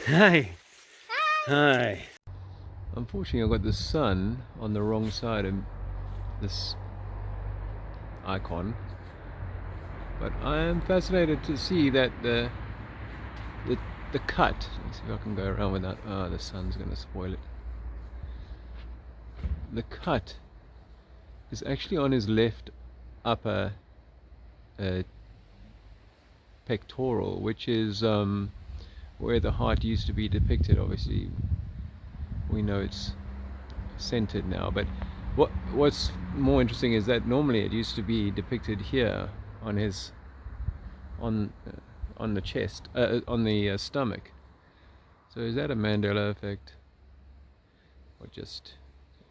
Hi. Hi. Unfortunately, I've got the sun on the wrong side of this icon, but I am fascinated to see that the, the cut. Let's see if I can go around without. Oh, the sun's going to spoil it. The cut is actually on his left upper uh, pectoral, which is where the heart used to be depicted. Obviously, we know it's centered now, but what's more interesting is that normally it used to be depicted here on his on on the chest, on the stomach. So is that a Mandela effect or just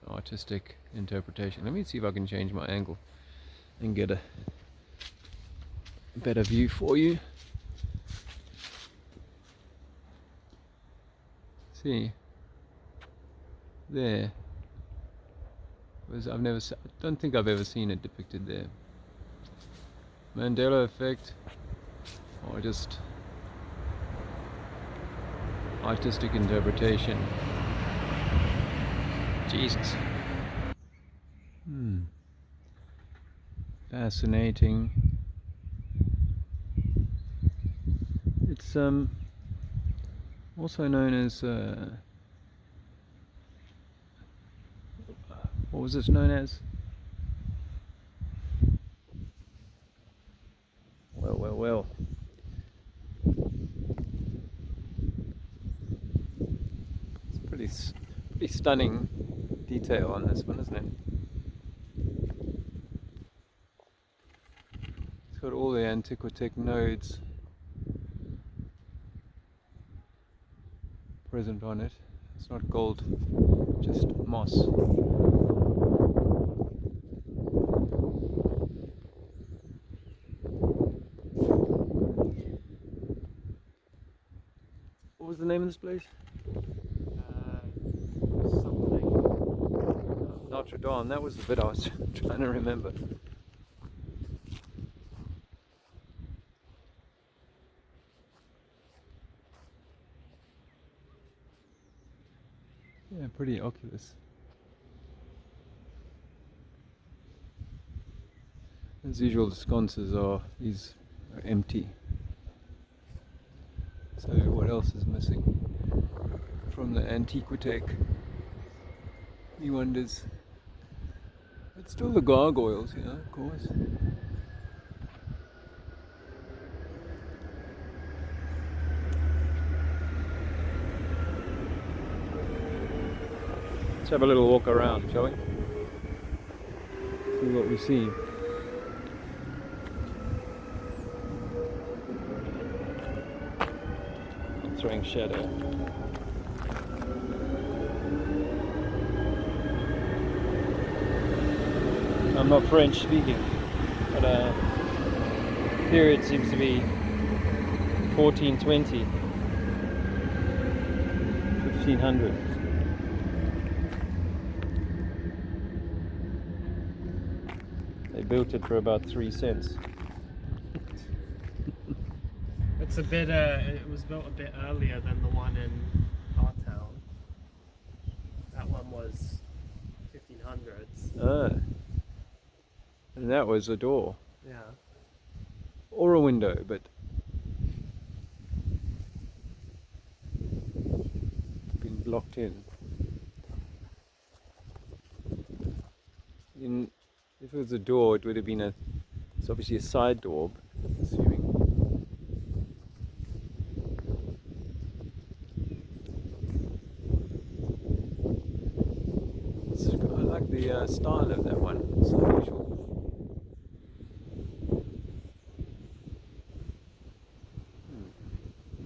artistic interpretation? Let me see if I can change my angle and get a better view for you. See, there was I don't think I've ever seen it depicted there. Mandela effect or just artistic interpretation. Jesus. Fascinating. It's also known as what was this known as? Well. It's pretty stunning detail on this one, isn't it? It's got all the Antiquitech nodes present on it. It's not gold, just moss. What was the name of this place? Something. Notre Dame. That was the bit I was trying to remember. Yeah, pretty oculus. As usual, the sconces are empty. So what else is missing from the Antiquitech? He wonders. It's still the gargoyles, yeah, of course. Let's have a little walk around, shall we? See what we see. Throwing shadow. I'm not French speaking, but period seems to be 1420, 1500. They built it for about 3 cents. It's a bit. It was built a bit earlier than the one in our town. That one was 1500s. And that was a door. Yeah. Or a window, but been blocked in. If it was a door, it would have been it's obviously a side door, assuming. I like the style of that one. It's unusual.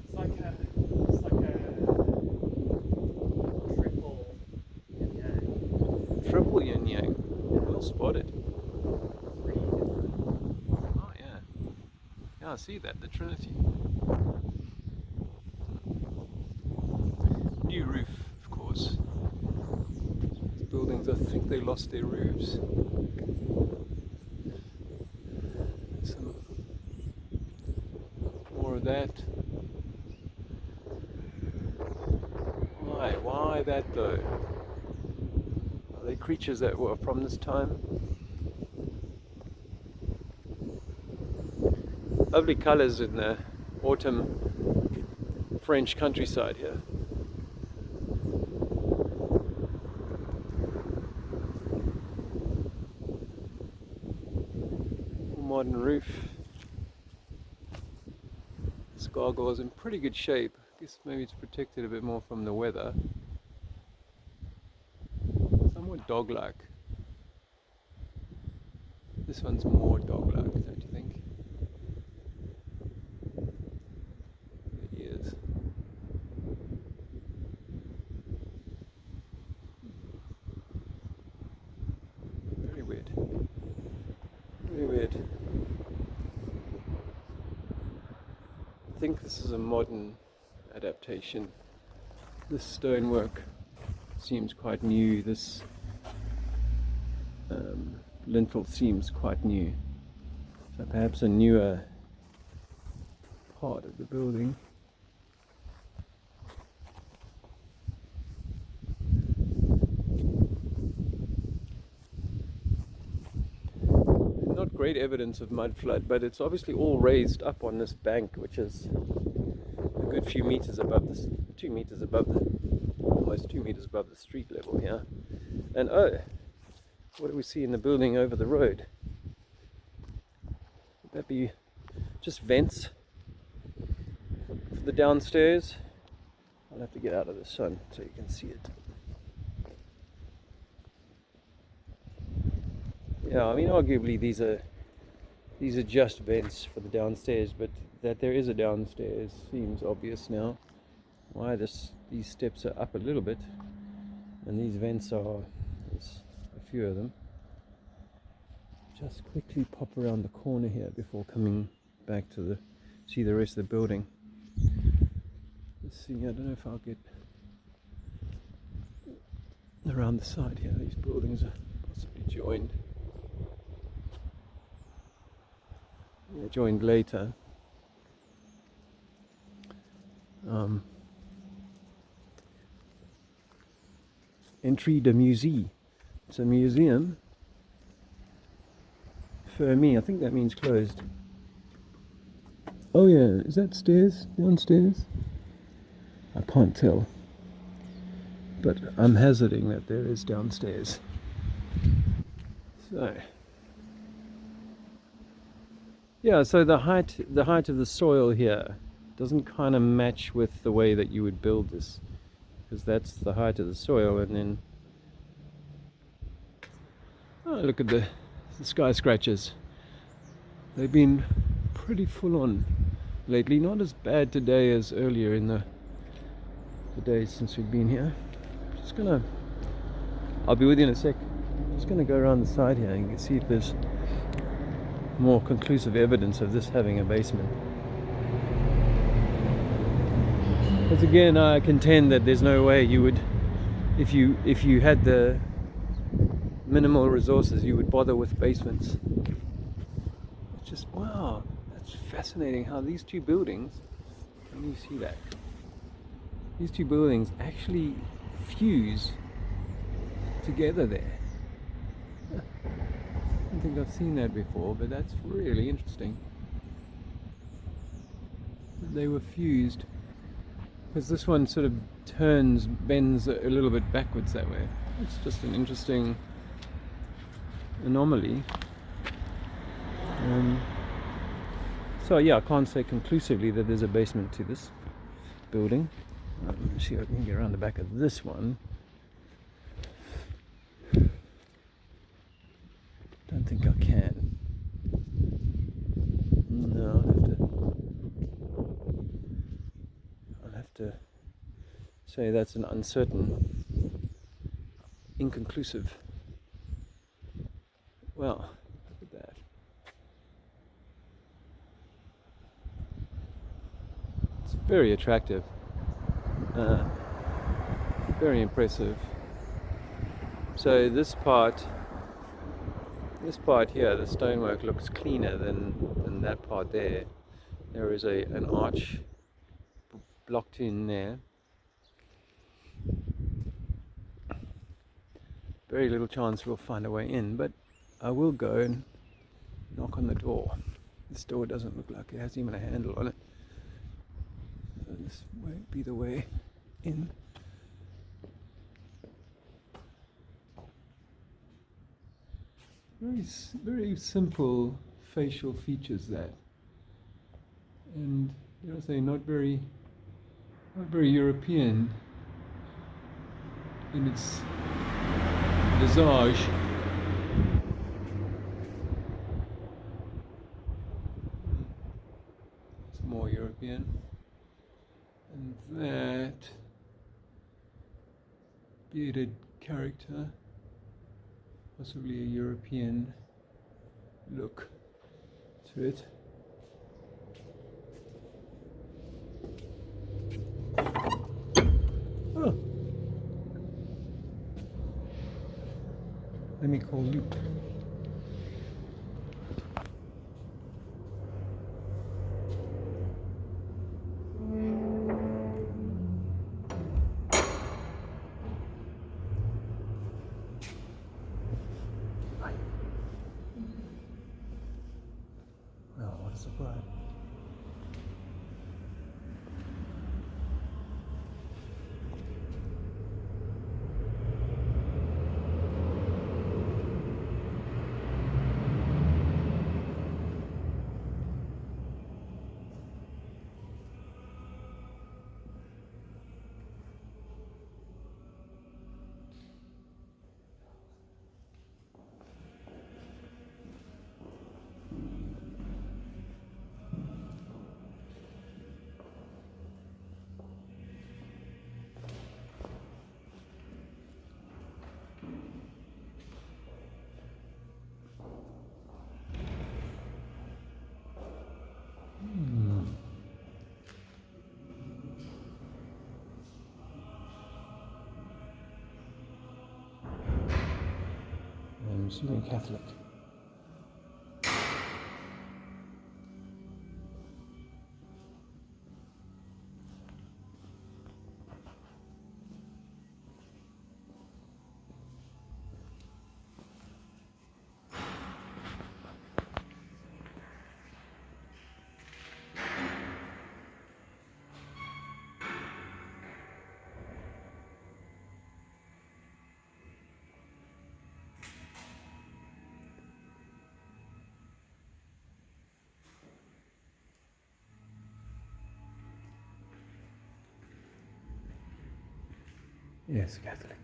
It's like a triple yin yang. Triple yin yang. Well spotted. 3 different. Oh yeah. Yeah, I see that. The Trinity. New roof, of course. These buildings, I think they lost their roofs. Some more of that. Why that though? Are they creatures that were from this time? Lovely colours in the autumn French countryside here. Modern roof. This gargoyle is in pretty good shape. I guess maybe it's protected a bit more from the weather. Somewhat dog-like. This one's more dog-like, don't you think? The ears. Very weird. Very weird. I think this is a modern adaptation. This stonework seems quite new. This lintel seems quite new. So perhaps a newer part of the building. Not great evidence of mud flood, but it's obviously all raised up on this bank, which is a good few meters above this, 2 meters above the, almost 2 meters above the street level here. And oh, what do we see in the building over the road? Would that be just vents for the downstairs? I'll have to get out of the sun so you can see it. Yeah, I mean, arguably these are just vents for the downstairs, but that there is a downstairs seems obvious now. Why these steps are up a little bit, and these vents are, there's a few of them. Just quickly pop around the corner here before coming back to see the rest of the building. Let's see, I don't know if I'll get around the side here. These buildings are possibly joined. Yeah, joined later. Entry de musée. It's a museum. For me, I think that means closed. Oh yeah, is that stairs? Downstairs? I can't tell. But I'm hazarding that there is downstairs. So yeah, so the height of the soil here doesn't kind of match with the way that you would build this, because that's the height of the soil, and then look at the sky scratchers. They've been pretty full on lately. Not as bad today as earlier in the days since we've been here. I'll be with you in a sec. Just gonna go around the side here and see if there's more conclusive evidence of this having a basement. Because again, I contend that there's no way you would, if you had the minimal resources, you would bother with basements. It's just, wow, that's fascinating how these two buildings, can you see that? These two buildings actually fuse together there. I don't think I've seen that before, but that's really interesting. They were fused, because this one sort of bends a little bit backwards that way. It's just an interesting anomaly. So yeah, I can't say conclusively that there's a basement to this building. Let me see if I can get around the back of this one. Don't think I can. No, I'll have to say that's an uncertain, inconclusive. Well, look at that. It's very attractive. Very impressive. So this part here, the stonework looks cleaner than that part there. There is an arch blocked in there. very little chance we'll find a way in, but I will go and knock on the door. This door doesn't look like it has even a handle on it. So this won't be the way in. Very simple facial features that, and dare I say, not very European in its visage. It's more European, and that bearded character, possibly a European look to it. Oh, let me call you. Oh, what a surprise. I'm assuming Catholic. Yes, Catholic.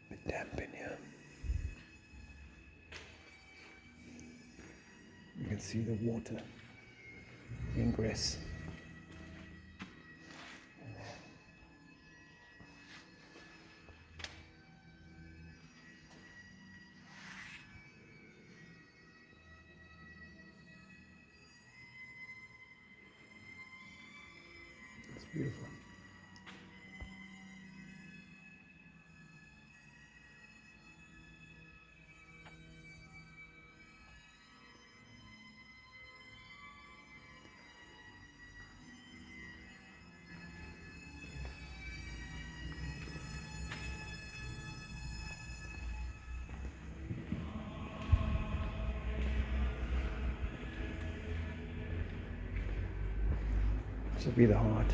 A bit damp in here. You can see the water, the ingress. It's beautiful. This will be the heart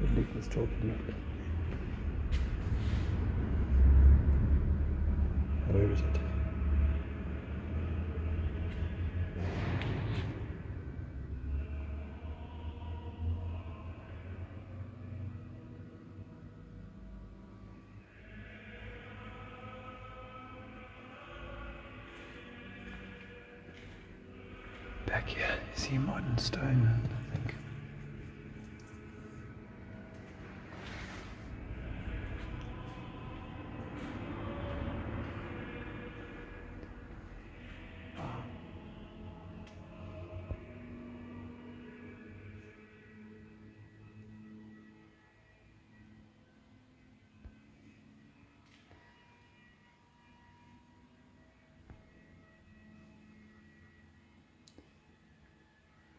that Luke was talking about. Where is it? Back here, you see modern stone, I think.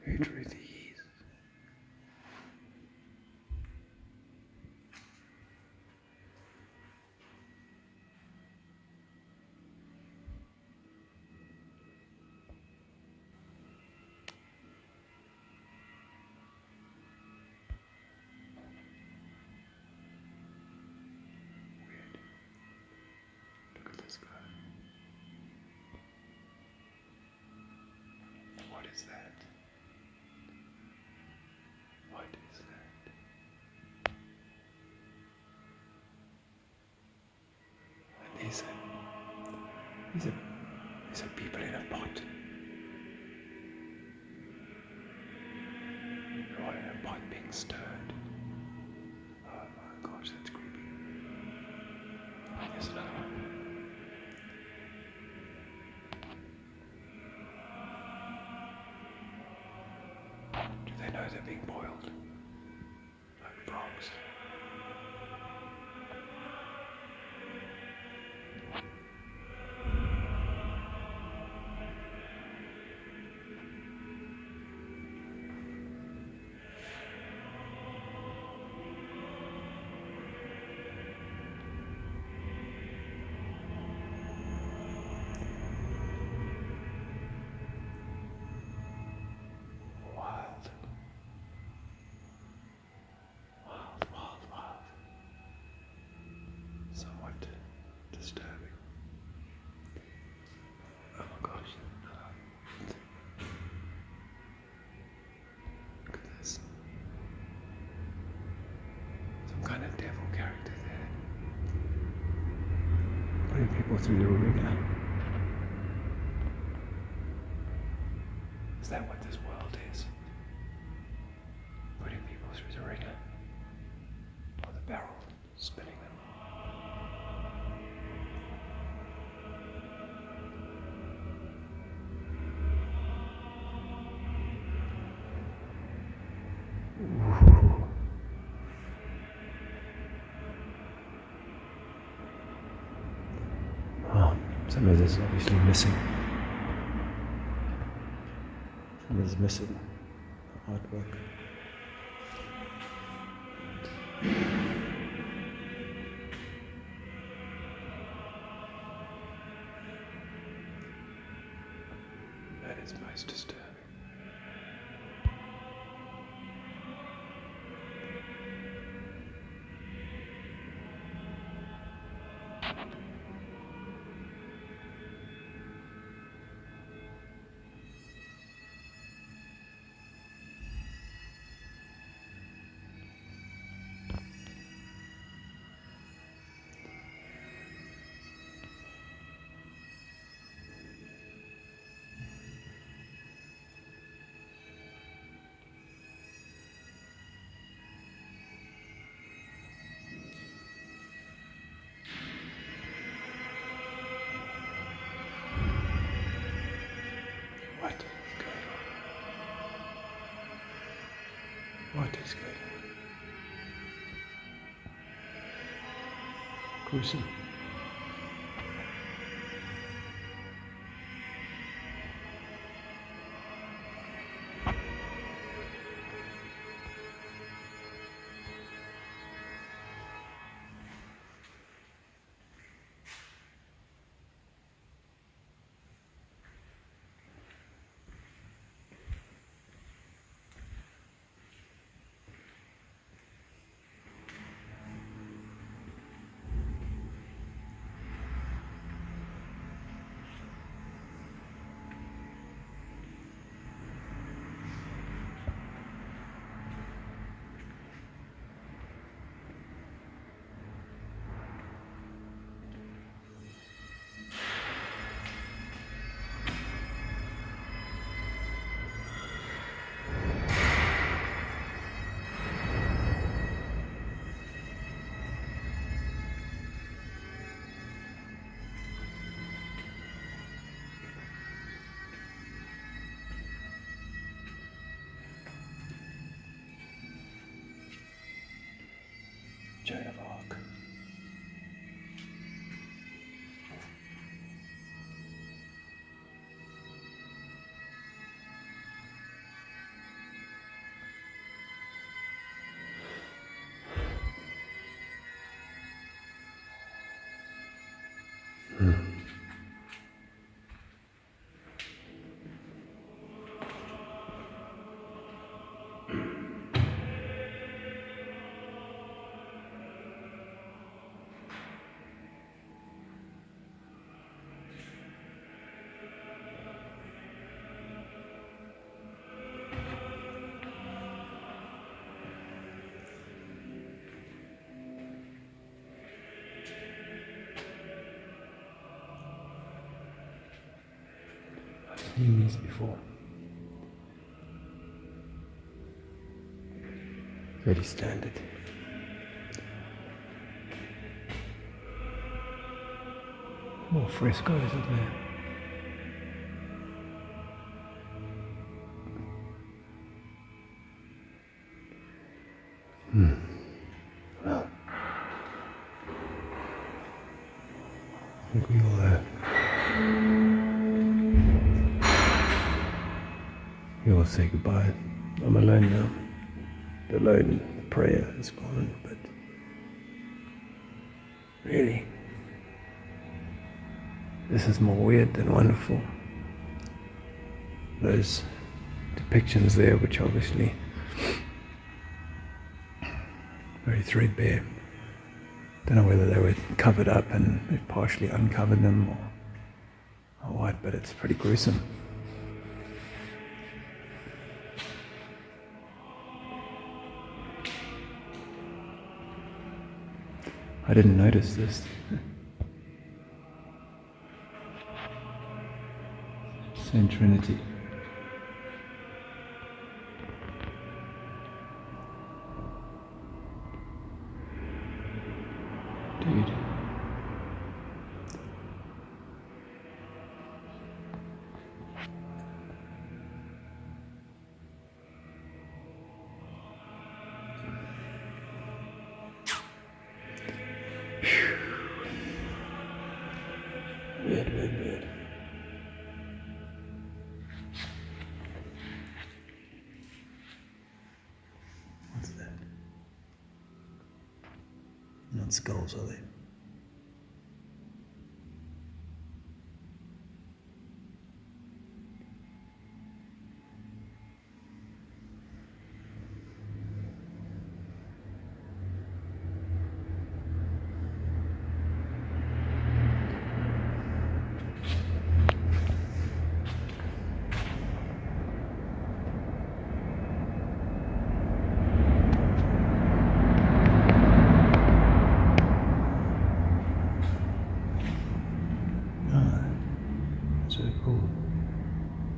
Who drew these? These are people in a pot. They're all in a pot being stirred. Oh my gosh, that's creepy. Here's another one. Do they know they're being boiled? Like frogs. Wild. Somewhat disturbing. Oh my gosh. Look at this. Some kind of devil character there. Putting people through the ringer. Is that what this world is? Putting people through the ringer. Or the barrel, spinning them. Oh, some of this is obviously missing. Some of this is missing. Artwork. That is most disturbing. What is going on? Gruesome. Joan of Arc. seen these before. Very standard. More frescoes up there. Well, I think we all say goodbye. I'm alone now. The lone prayer is gone, but really, this is more weird than wonderful. Those depictions there, which obviously very threadbare. Don't know whether they were covered up and it partially uncovered them or what, but it's pretty gruesome. I didn't notice this. Saint Trinity. Dude. Weird. What's that? Not skulls, are they?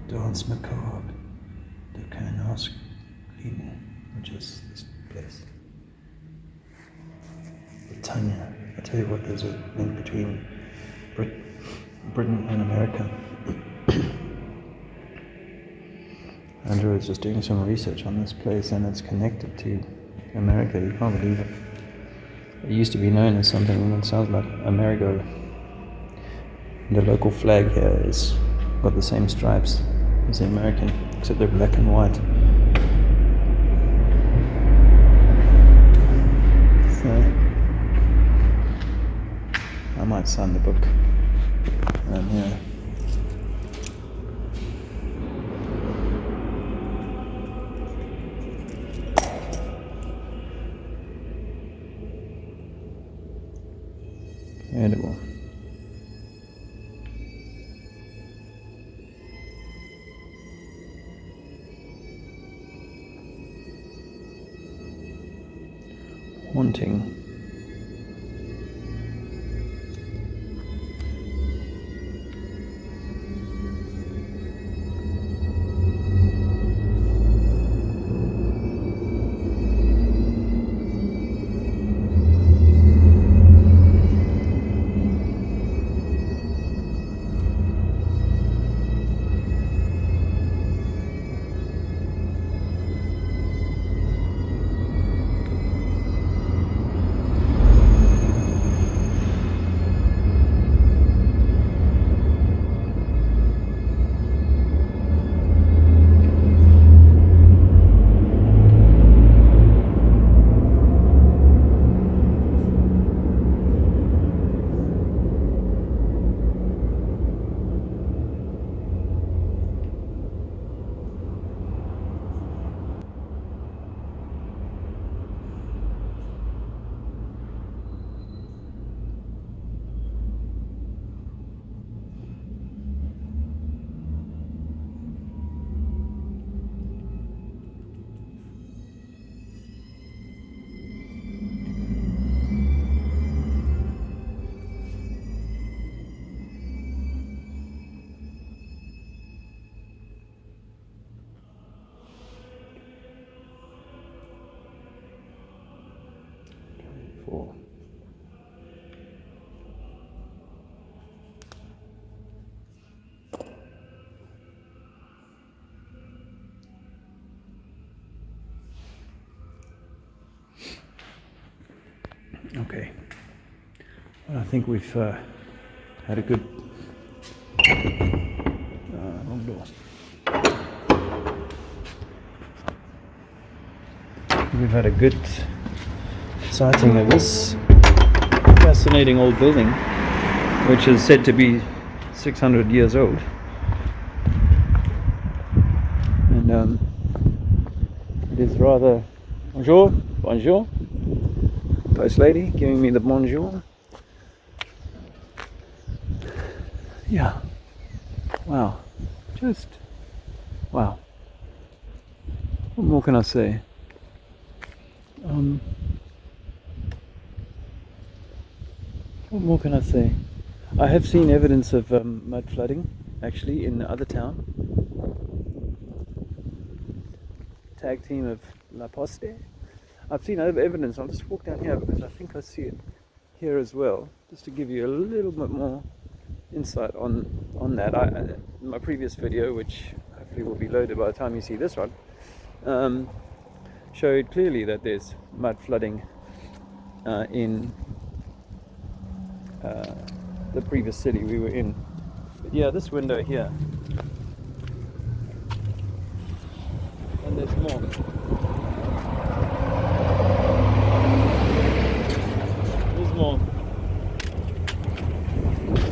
Dance Macabre, the Canasque, which is this place. Britannia. I tell you what, there's a link between Britain and America. Andrew was just doing some research on this place and it's connected to America. You can't believe it. It used to be known as something that sounds like Amerigo. The local flag here is got the same stripes as the American, except they're black and white. So I might sign the book. Yeah. Edible. Haunting. I think we've had a good long door. We've had a good sighting of this fascinating old building, which is said to be 600 years old. And it is rather... Bonjour, bonjour. Post lady giving me the bonjour. Yeah. Wow. Just... wow. What more can I say? What more can I say? I have seen evidence of mud flooding, actually, in the other town. Tag team of La Poste. I've seen other evidence. I'll just walk down here because I think I see it here as well, just to give you a little bit more insight on that. My previous video, which hopefully will be loaded by the time you see this one, showed clearly that there's mud flooding in the previous city we were in. But yeah, this window here, and there's more. There's more.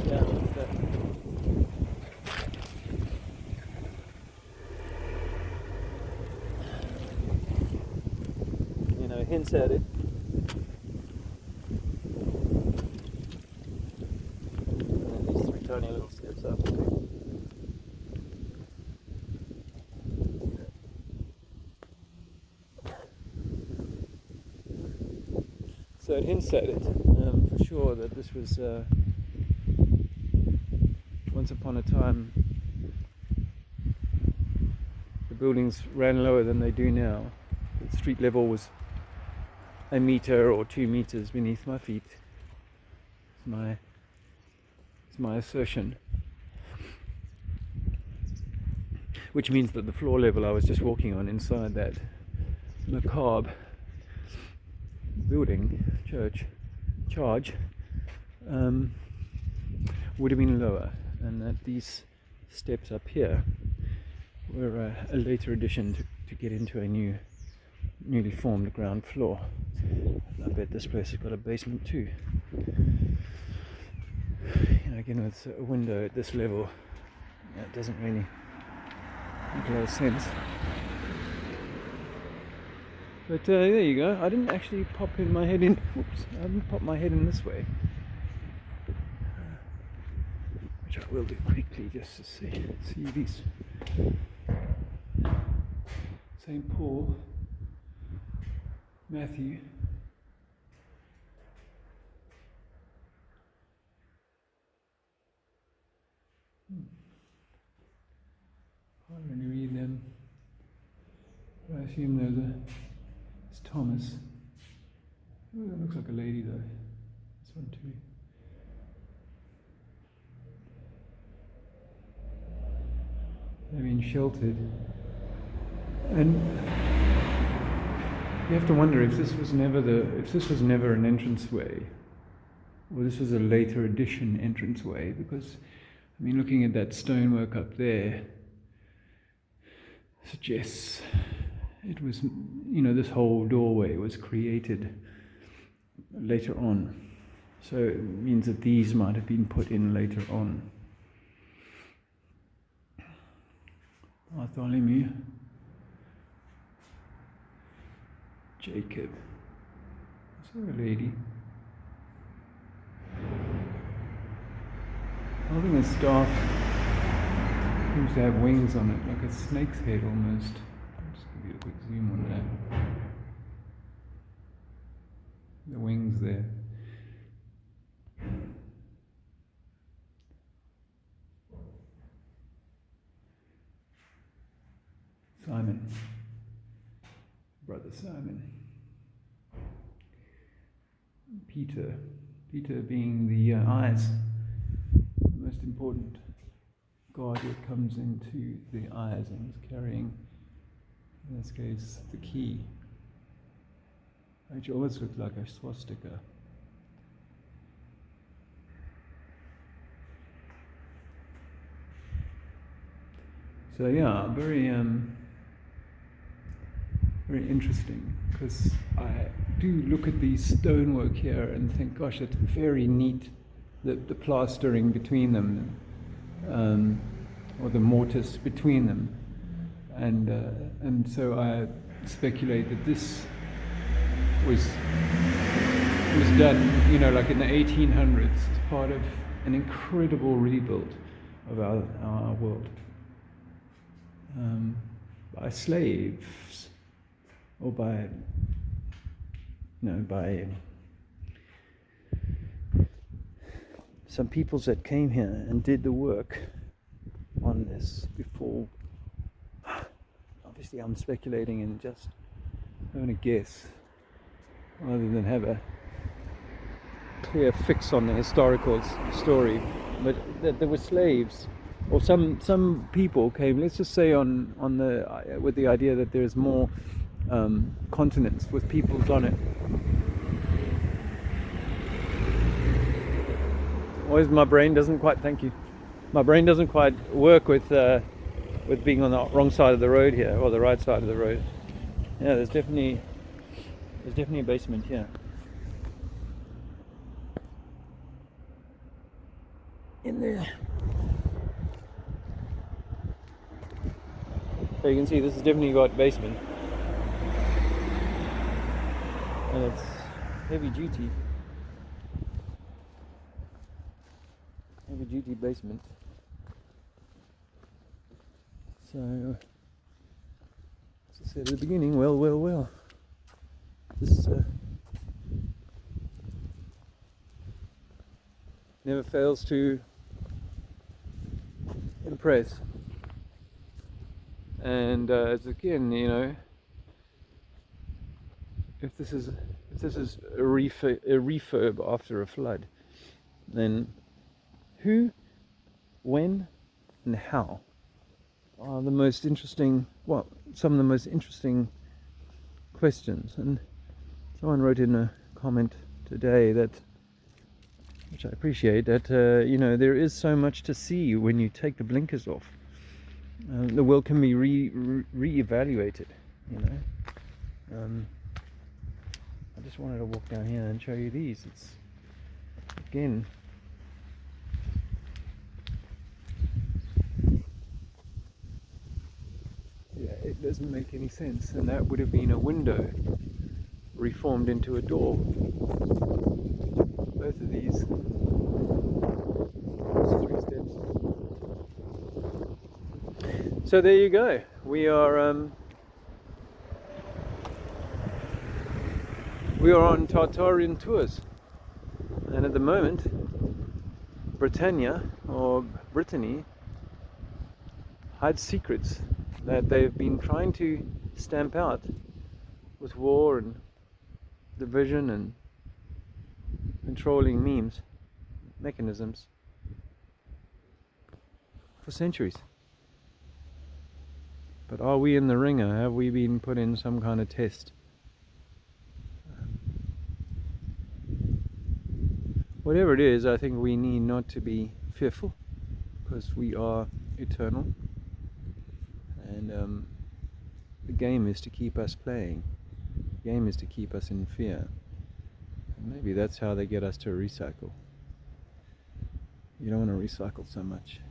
Yeah, you know, hints at it. And then these three tiny little steps up. So it hints at it, for sure, that this was once upon a time the buildings ran lower than they do now. The street level was a meter or 2 meters beneath my feet. It's my assertion. Which means that the floor level I was just walking on inside that Macabre building, charge, would have been lower, and that these steps up here were a later addition to get into a newly formed ground floor. I bet this place has got a basement too. You know, again, with a window at this level, that doesn't really make a lot of sense. But there you go. I didn't actually pop in my head in. Oops! I didn't pop my head in this way, which I will do quickly just to see these. St. Paul, Matthew. Can't really read them. But I assume it's Thomas. Oh, that looks like a lady though. This one too. They've been sheltered. And you have to wonder if this was never an entranceway, or this was a later addition entranceway, because I mean, looking at that stonework up there suggests it was, you know, this whole doorway was created later on. So it means that these might have been put in later on. Bartholomew, Jacob, is there a lady? Holding a staff, seems to have wings on it, like a snake's head almost. I'll just give you a quick zoom on that. The wings there. Simon, brother Simon. Peter being the eyes, the most important god that comes into the eyes, and is carrying, in this case, the key, which almost looks like a swastika. So yeah, very interesting, because I do look at the stonework here and think, gosh, it's very neat, the plastering between them, or the mortise between them, and so I speculate that this was done, you know, like in the 1800s, as part of an incredible rebuild of our world, by slaves, or by some peoples that came here and did the work on this before. Obviously, I'm speculating and just having a guess, rather than have a clear fix on the historical story. But that there were slaves, or some people came. Let's just say on the with the idea that there's more continents with peoples on it. Always, my brain doesn't quite. Thank you. My brain doesn't quite work with being on the wrong side of the road here, or the right side of the road. Yeah, there's definitely a basement here. In there. So you can see this has definitely got basement. And it's heavy duty. Heavy duty basement. So, as I said at the beginning, well. This never fails to impress. And it's again, you know, if this is a refurb after a flood, then who, when, and how are the most interesting, well, some of the most interesting questions. And someone wrote in a comment today that, which I appreciate, that you know, there is so much to see when you take the blinkers off. The world can be re-evaluated, you know. I just wanted to walk down here and show you these. It's, again, yeah, it doesn't make any sense. And that would have been a window reformed into a door. Both of these. There's 3 steps. So there you go. We are on Tartarian tours, and at the moment, Britannia, or Brittany, hides secrets that they've been trying to stamp out with war and division and controlling mechanisms for centuries. But are we in the ringer? Have we been put in some kind of test? Whatever it is, I think we need not to be fearful, because we are eternal, and the game is to keep us playing. The game is to keep us in fear. And maybe that's how they get us to recycle. You don't want to recycle so much.